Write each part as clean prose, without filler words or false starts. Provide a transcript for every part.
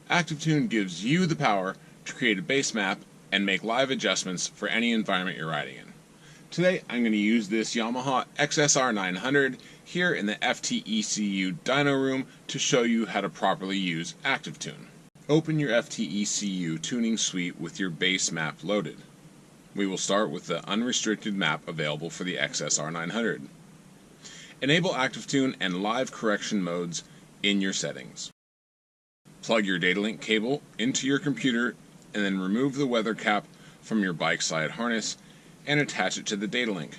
ActiveTune gives you the power to create a base map and make live adjustments for any environment you're riding in. Today I'm going to use this Yamaha XSR900 here in the FTECU dyno room to show you how to properly use ActiveTune. Open your FTECU tuning suite with your base map loaded. We will start with the unrestricted map available for the XSR900. Enable ActiveTune and live correction modes in your settings. Plug your datalink cable into your computer and then remove the weather cap from your bike side harness and attach it to the datalink.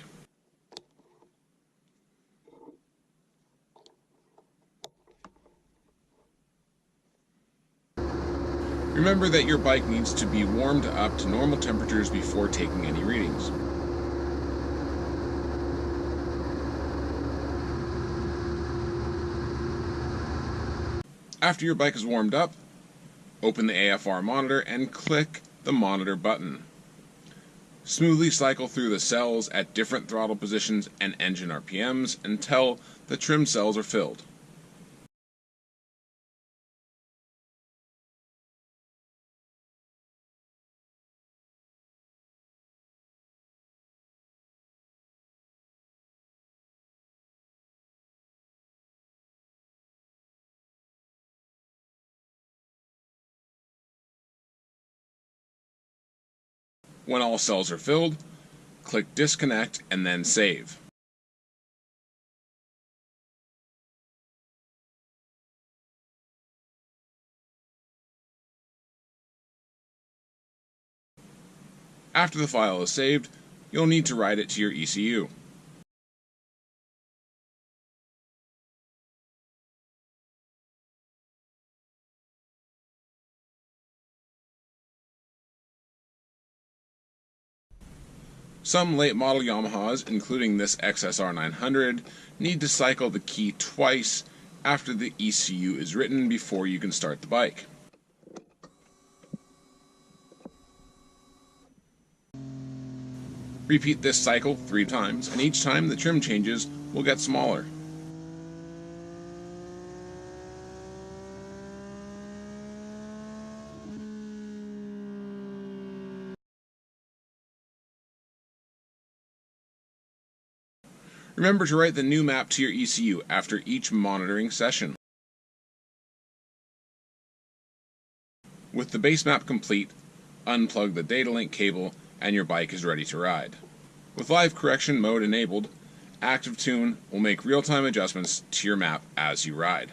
Remember that your bike needs to be warmed up to normal temperatures before taking any readings. After your bike is warmed up, open the AFR monitor and click the monitor button. Smoothly cycle through the cells at different throttle positions and engine RPMs until the trim cells are filled. When all cells are filled, click disconnect and then save. After the file is saved, you'll need to write it to your ECU. Some late model Yamahas, including this XSR900, need to cycle the key twice after the ECU is written before you can start the bike. Repeat this cycle 3 times, and each time the trim changes will get smaller. Remember to write the new map to your ECU after each monitoring session. With the base map complete, unplug the datalink cable and your bike is ready to ride. With live correction mode enabled, ActiveTune will make real-time adjustments to your map as you ride.